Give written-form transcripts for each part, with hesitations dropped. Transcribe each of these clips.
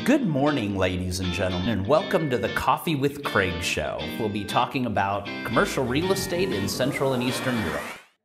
Good morning, ladies and gentlemen, and welcome to the Coffee with Craig show. We'll be talking about commercial real estate in Central and Eastern Europe.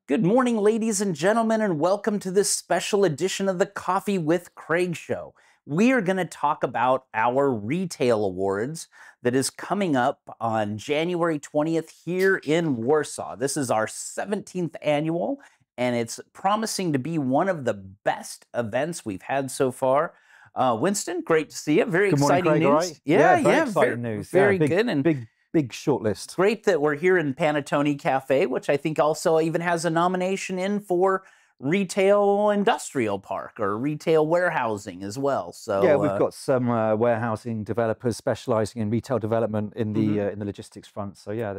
Good morning, ladies and gentlemen, and welcome to this special edition of the Coffee with Craig show. We are going to talk about our retail awards that is coming up on January 20th here in Warsaw. This is our 17th annual, and it's promising to be one of the best events we've had so far. Winston, great to see you. Very exciting news. Right? Very exciting news. Very big, good. And big shortlist. Great that we're here in Panettone Cafe, which I think also even has a nomination in for retail industrial park or retail warehousing as well. So yeah, we've got some warehousing developers specializing in retail development in the logistics front. So yeah,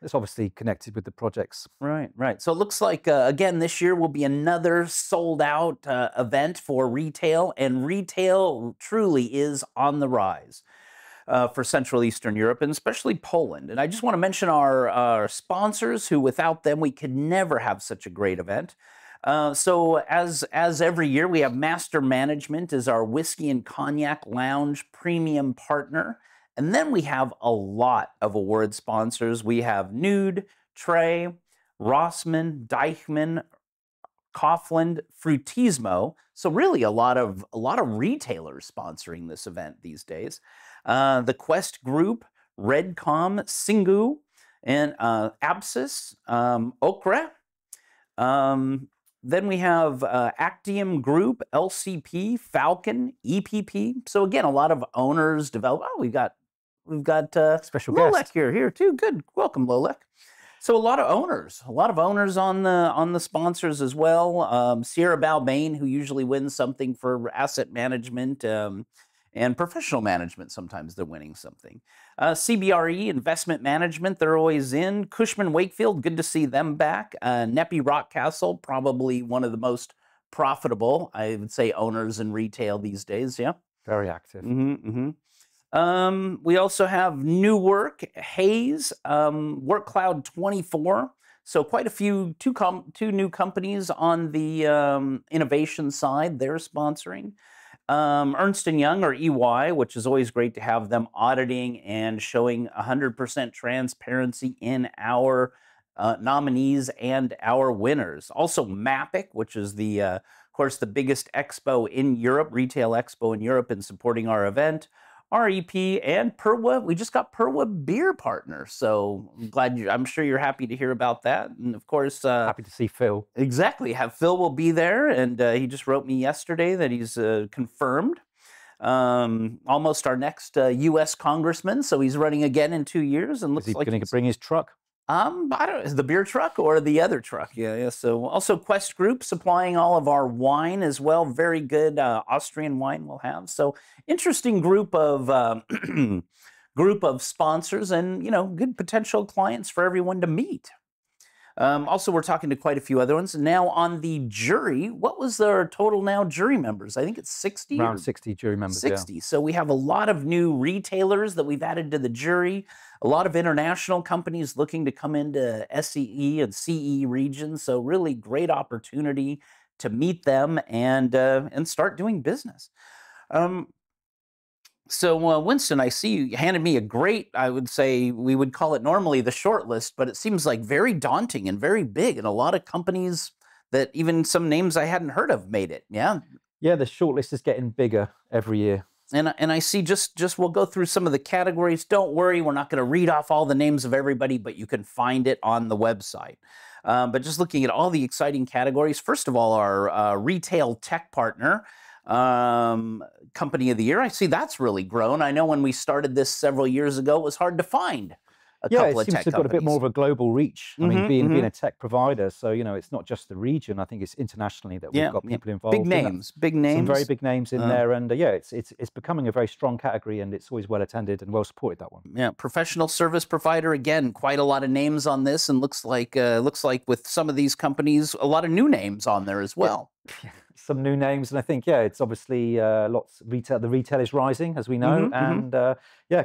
it's obviously connected with the projects. Right. So it looks like, again, this year will be another sold-out event for retail, and retail truly is on the rise for Central Eastern Europe, and especially Poland. And I just want to mention our sponsors, who without them we could never have such a great event. So as every year, we have Master Management as our whiskey and cognac lounge premium partner. And then we have a lot of award sponsors. We have Nude, Trey, Rossmann, Deichmann, Kaufland, Frutismo. So really a lot of retailers sponsoring this event these days. The Quest Group, Redcom, Singu, and Abscess, Okra. Then we have Actium Group, LCP, Falcon, EPP. So again, a lot of owners, developers. Oh, we've got Special Lolek guest here too. Good, welcome Lolek. So a lot of owners on the sponsors as well. Sierra Balmain, who usually wins something for asset management and professional management. Sometimes they're winning something. CBRE Investment Management, they're always in. Cushman Wakefield, good to see them back. Neppy Rockcastle, probably one of the most profitable, I would say, owners in retail these days. Yeah, very active. We also have New Work, Hayes, WorkCloud 24. So quite a few, two new companies on the innovation side they're sponsoring. Ernst & Young, or EY, which is always great to have them auditing and showing 100% transparency in our nominees and our winners. Also Mapic, which is of course, the biggest expo in Europe, retail expo in Europe, and supporting our event. REP and Perwa. We just got Perwa beer partner, so I'm sure you're happy to hear about that. And of course, happy to see Phil. Exactly, Phil will be there, and he just wrote me yesterday that he's confirmed. Almost our next U.S. congressman, so he's running again in 2 years, and looks like he's going to bring his truck. I don't know, the beer truck or the other truck? Yeah. So also Quest Group supplying all of our wine as well. Very good Austrian wine we'll have. So interesting group of sponsors, and good potential clients for everyone to meet. Also, we're talking to quite a few other ones. Now on the jury, what was our total now jury members? I think it's 60? Around 60 jury members, 60. Yeah. So we have a lot of new retailers that we've added to the jury, a lot of international companies looking to come into SEE and CE regions. So really great opportunity to meet them and start doing business. So, Winston, I see you handed me a great, I would say, we would call it normally the short list, but it seems like very daunting and very big, and a lot of companies that even some names I hadn't heard of made it. Yeah. Yeah, the short list is getting bigger every year. And I see just we'll go through some of the categories. Don't worry, we're not going to read off all the names of everybody, but you can find it on the website. But just looking at all the exciting categories, first of all, our retail tech partner, Company of the Year. I see that's really grown. I know when we started this several years ago, it was hard to find a couple of tech companies. Yeah, it seems to have got a bit more of a global reach. I mean, being a tech provider, so it's not just the region. I think it's internationally that we've got people involved. Big names. Some very big names in there, and it's becoming a very strong category, and it's always well attended and well supported, that one. Yeah, professional service provider, again, quite a lot of names on this, and looks like with some of these companies, a lot of new names on there as well. Yeah. Some new names, and I think it's obviously lots retail. The retail is rising, as we know, and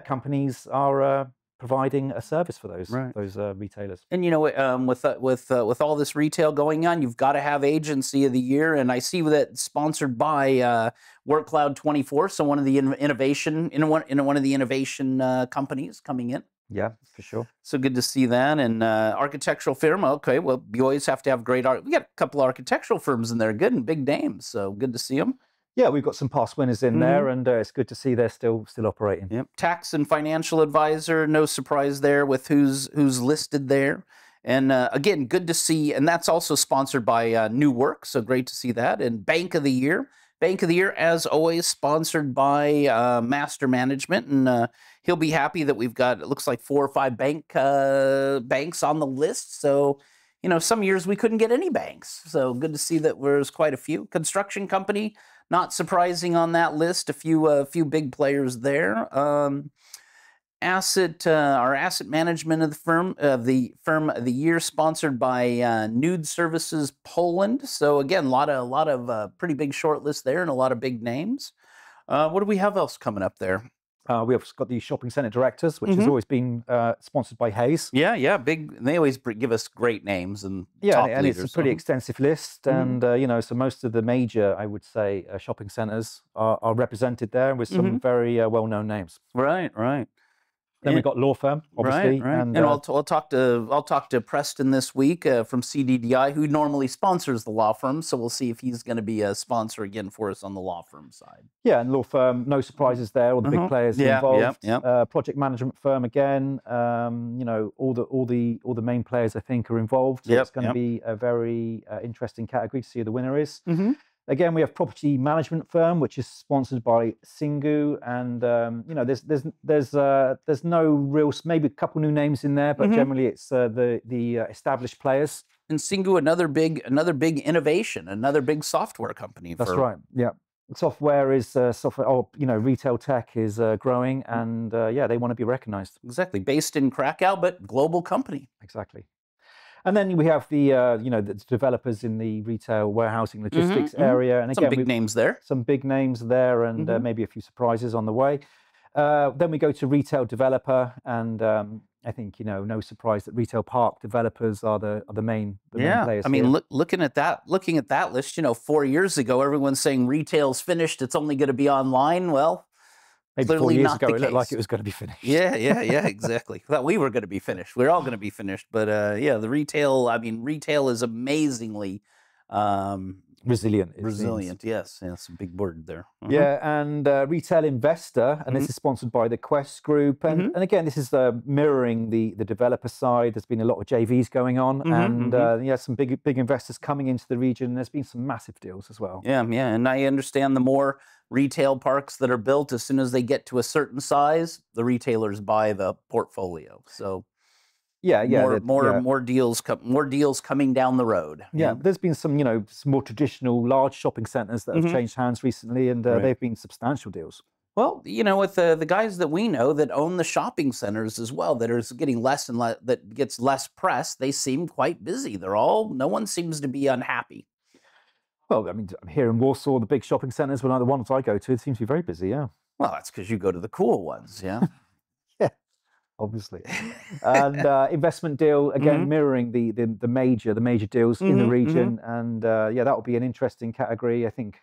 companies are providing a service for those Right. retailers. And you know, with all this retail going on, you've got to have agency of the year, and I see that sponsored by WorkCloud 24, so one of the one of the innovation companies coming in. Yeah, for sure. So good to see that. And architectural firm, okay, well, you always have to have great art. We got a couple architectural firms in there, good and big names, so good to see them. Yeah, we've got some past winners in there, and it's good to see they're still operating. Yep. Tax and financial advisor, no surprise there with who's listed there. And again, good to see. And that's also sponsored by New Work, so great to see that. And Bank of the Year. Bank of the Year, as always, sponsored by Master Management. And he'll be happy that we've got, it looks like 4 or 5 banks on the list. So, you know, some years we couldn't get any banks. So good to see that there's quite a few. Construction company, not surprising on that list. A few big players there. Our asset management of the firm of the year, sponsored by Nude Services Poland. So again, a lot of pretty big short list there and a lot of big names. What do we have else coming up there? We have got the shopping centre directors, which has always been sponsored by Hayes. Yeah, big. They always give us great names and top and leaders. it's a pretty extensive list, and you know, so most of the major, I would say, shopping centres are represented there with some very well-known names. Right. Then we've got law firm, obviously, right. And I'll talk to Preston this week from CDDI, who normally sponsors the law firm. So we'll see if he's going to be a sponsor again for us on the law firm side. Yeah, and law firm, no surprises there. All the big players involved. Project management firm again. You know, all the main players I think are involved. So it's going to be a very interesting category to see who the winner is. Again, we have property management firm, which is sponsored by Singu, and you know, there's no real, maybe a couple new names in there, but generally it's the established players. And Singu, another big innovation, another big software company. That's right. Yeah, software is software. Oh, you know, retail tech is growing, and yeah, they want to be recognised. Exactly, based in Krakow, but global company. Exactly. And then we have the you know, the developers in the retail warehousing logistics area, and again, some big names there. Some big names there, and maybe a few surprises on the way. Then we go to retail developer, and I think, you know, no surprise that retail park developers are the main players. I mean, looking at that list, you know, 4 years ago, everyone's saying retail's finished; it's only going to be online. Well, maybe 4 years ago, it looked like it was going to be finished. Yeah, exactly. Thought we were going to be finished. We're all going to be finished. But yeah, the retail, I mean, retail is amazingly resilient. Resilient, yes. Yeah, that's a big word there. Yeah, and retail investor, and this is sponsored by the Quest Group. And again, this is mirroring the developer side. There's been a lot of JVs going on, and yeah, some big investors coming into the region. There's been some massive deals as well. Yeah, and I understand the more retail parks that are built, as soon as they get to a certain size, the retailers buy the portfolio. So more deals coming down the road. Yeah, there's been some, you know, some more traditional large shopping centres that have changed hands recently, and they've been substantial deals. Well, you know, with the guys that we know that own the shopping centers as well, that are getting less and less, that gets less press, they seem quite busy. No one seems to be unhappy. Well, I mean, here in Warsaw, the big shopping centres, well, the ones I go to, it seems to be very busy, yeah. Well, that's because you go to the cool ones, yeah? Yeah, obviously. And investment deal, again, mirroring the major deals in the region. And yeah, that will be an interesting category. I think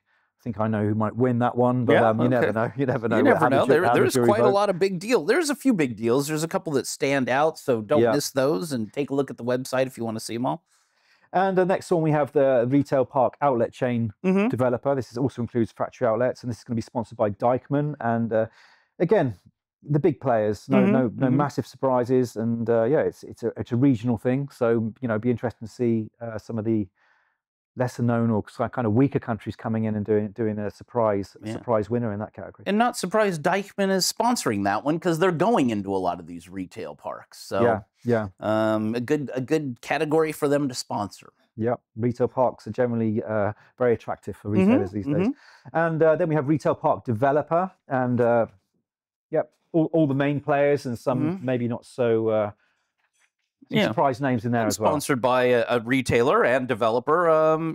I know who might win that one, but you never know. You never know. You never know. There's quite a lot of big deals. There's a few big deals. There's a couple that stand out, so don't miss those, and take a look at the website if you want to see them all. And the next one, we have the retail park outlet chain developer. This also includes factory outlets, and this is going to be sponsored by Dykman. And again, the big players, no massive surprises. And yeah, it's a regional thing. So, you know, it'd be interesting to see some of the lesser known or kind of weaker countries coming in and doing a surprise winner in that category. And not surprised Dykman is sponsoring that one, because they're going into a lot of these retail parks. So a good category for them to sponsor. Yeah, retail parks are generally very attractive for retailers these days. And then we have retail park developer, and all the main players, and some maybe not so surprise names in there as well. Sponsored by a retailer and developer,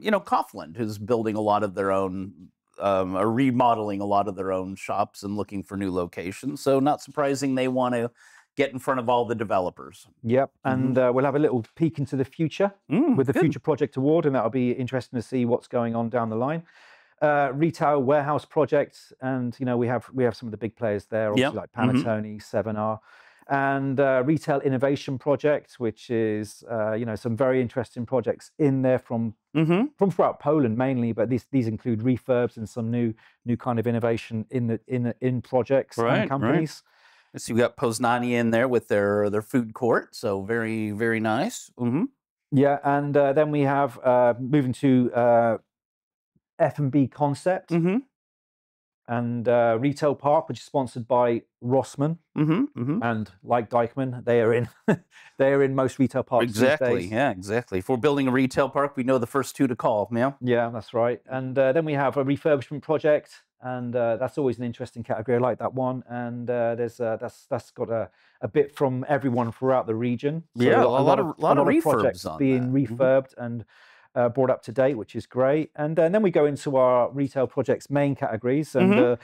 you know, Kaufland, who's building a lot of their own, or remodeling a lot of their own shops and looking for new locations. So not surprising they want to get in front of all the developers. Yep, and we'll have a little peek into the future with the Future Project Award, and that'll be interesting to see what's going on down the line. Retail warehouse projects, and we have some of the big players there, obviously like Panettone, 7R, and retail innovation project, which is some very interesting projects in there from throughout Poland mainly, but these include refurbs and some new kind of innovation in projects and companies. Let's see, we got Poznanie in there with their food court, so very, very nice. Yeah, and then we have moving to F&B Concept and Retail Park, which is sponsored by Rossmann, and like Deichmann, they are in most retail parks. Exactly, these days. Yeah, exactly. If we're building a retail park, we know the first two to call. Yeah, that's right. And then we have a refurbishment project, and that's always an interesting category. I like that one. And that's got a bit from everyone throughout the region. So yeah, a lot of projects being refurbed and brought up to date, which is great. And then we go into our retail projects main categories, and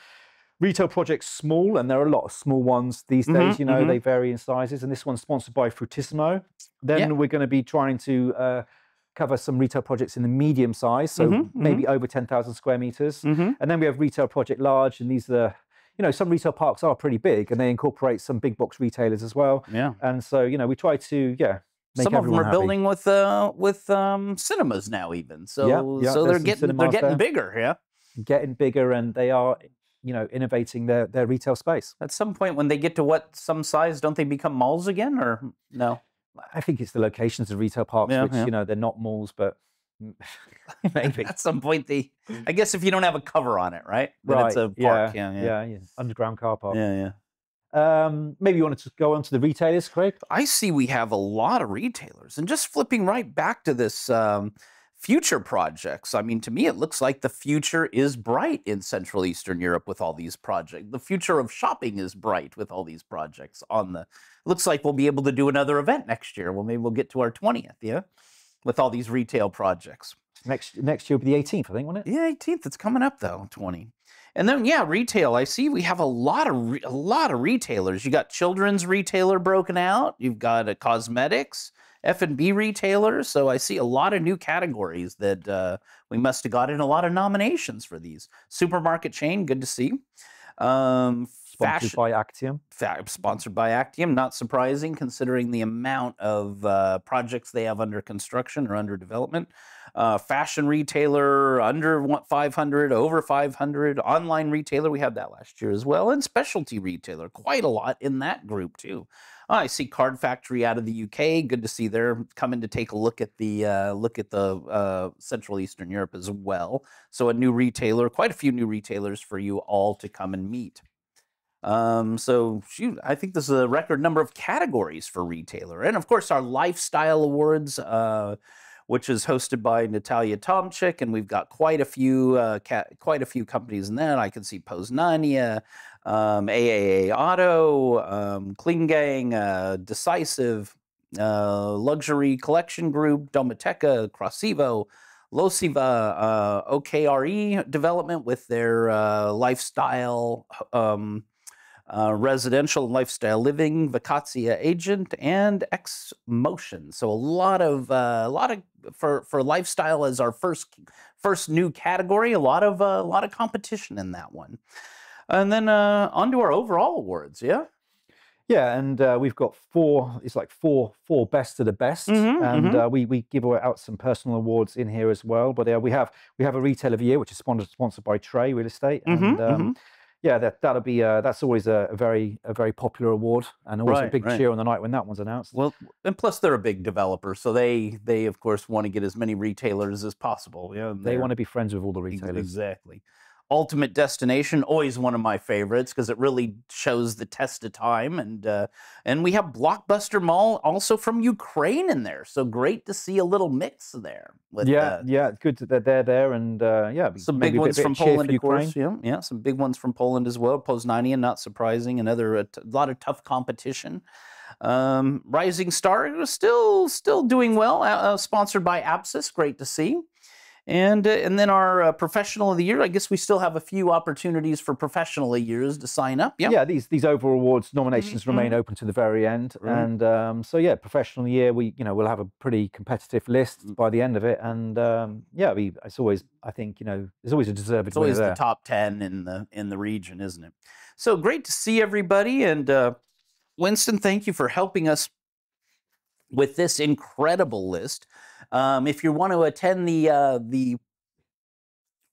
retail projects small, and there are a lot of small ones these days. They vary in sizes, and this one's sponsored by Frutissimo. Then we're going to be trying to cover some retail projects in the medium size, so maybe over 10,000 square meters. And then we have retail project large, and these are some retail parks are pretty big, and they incorporate some big box retailers as well. Yeah. And so we try to some of them are building with cinemas now, even. So they're getting bigger. Getting bigger, and they are innovating their retail space. At some point, when they get to some size, don't they become malls again, or no? I think it's the locations of retail parks, which they're not malls, but maybe at some point I guess if you don't have a cover on it, right? Then it's a park. Yeah. Underground car park. Yeah. Maybe you wanted to go on to the retailers, Craig? I see we have a lot of retailers, and just flipping right back to this future projects. I mean, to me, it looks like the future is bright in Central Eastern Europe with all these projects. The future of shopping is bright with all these projects looks like we'll be able to do another event next year. Well, maybe we'll get to our 20th, with all these retail projects. Next year will be the 18th, I think, won't it? Yeah, 18th. It's coming up though, 20. And then retail. I see we have a lot of retailers. You got children's retailer broken out. You've got a cosmetics, F&B retailers. So I see a lot of new categories that we must have gotten a lot of nominations for these. Supermarket chain, good to see. Sponsored by Actium. Sponsored by Actium, not surprising considering the amount of projects they have under construction or under development. Fashion retailer, under 500, over 500. Online retailer, we had that last year as well. And specialty retailer, quite a lot in that group too. I see Card Factory out of the UK. Good to see they're coming to take a look at the Central Eastern Europe as well. So a new retailer, quite a few new retailers for you all to come and meet. I think this is a record number of categories for retailer. And of course, our Lifestyle Awards, which is hosted by Natalia Tomczyk, and we've got quite a few companies in that. I can see Poznania, AAA Auto, Klingang, Decisive, Luxury Collection Group, Domoteca, Krasivo, Losiva, OKRE Development with their lifestyle residential and lifestyle living, Vacatia Agent, and X Motion. So a lot of for lifestyle as our first new category. A lot of competition in that one. And then on to our overall awards. Yeah, and we've got four. It's like four best of the best, and we give out some personal awards in here as well. But we have a Retailer of the Year, which is sponsored by Trey Real Estate, and that's always a very popular award, and always a big cheer on the night when that one's announced. Well, and plus they're a big developer, so they of course want to get as many retailers as possible. They want to be friends with all the retailers. Exactly. Ultimate Destination, always one of my favorites because it really shows the test of time, and we have Blockbuster Mall also from Ukraine in there, so great to see a little mix there. Good that they're there, and some big ones from Poland, of course. Yeah, some big ones from Poland as well. Poznania, not surprising, another a lot of tough competition. Rising Star is still doing well, sponsored by Apsis, great to see. And then our Professional of the Year, I guess we still have a few opportunities for Professional of the Years to sign up. Yeah, these overall awards nominations remain open to the very end. And so yeah, Professional of the Year, we'll have a pretty competitive list by the end of it. And yeah, it's always, I think, there's always a deserved winner there. It's always the top 10 in the region, isn't it? So great to see everybody. And Winston, thank you for helping us with this incredible list. If you want to attend the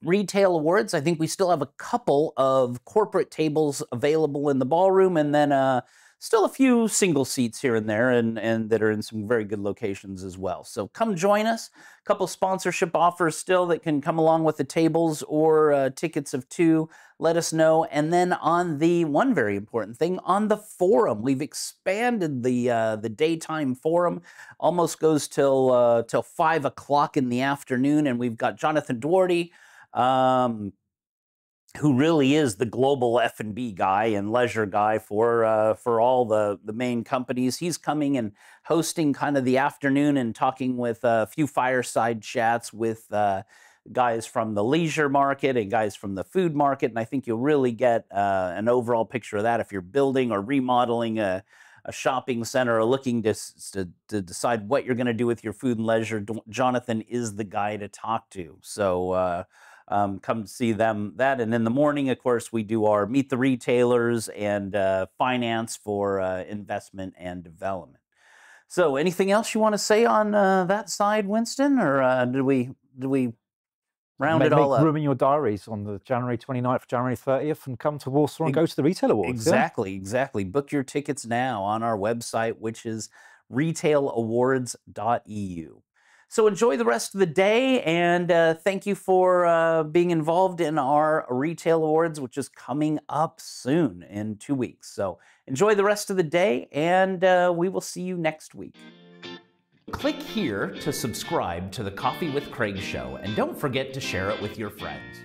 Retail Awards, I think we still have a couple of corporate tables available in the ballroom, and then still a few single seats here and there, and that are in some very good locations as well. So come join us. A couple sponsorship offers still that can come along with the tables, or tickets of 2. Let us know. And then on the one very important thing, on the forum, we've expanded the daytime forum. Almost goes till 5 o'clock in the afternoon, and we've got Jonathan Doherty, who really is the global F&B guy and leisure guy for all the main companies. He's coming and hosting kind of the afternoon and talking with a few fireside chats with guys from the leisure market and guys from the food market. And I think you'll really get an overall picture of that if you're building or remodeling a shopping center or looking to decide what you're going to do with your food and leisure. Jonathan is the guy to talk to. So come see that. And in the morning, of course, we do our Meet the Retailers and finance for investment and development. So anything else you want to say on that side, Winston, or did we round it all up? Make room in your diaries on the January 29th, January 30th, and come to Warsaw and go to the Retail Awards. Exactly. Book your tickets now on our website, which is retailawards.eu. So enjoy the rest of the day, and thank you for being involved in our Retail Awards, which is coming up soon in 2 weeks. So enjoy the rest of the day, and we will see you next week. Click here to subscribe to the Coffee with Craig show, and don't forget to share it with your friends.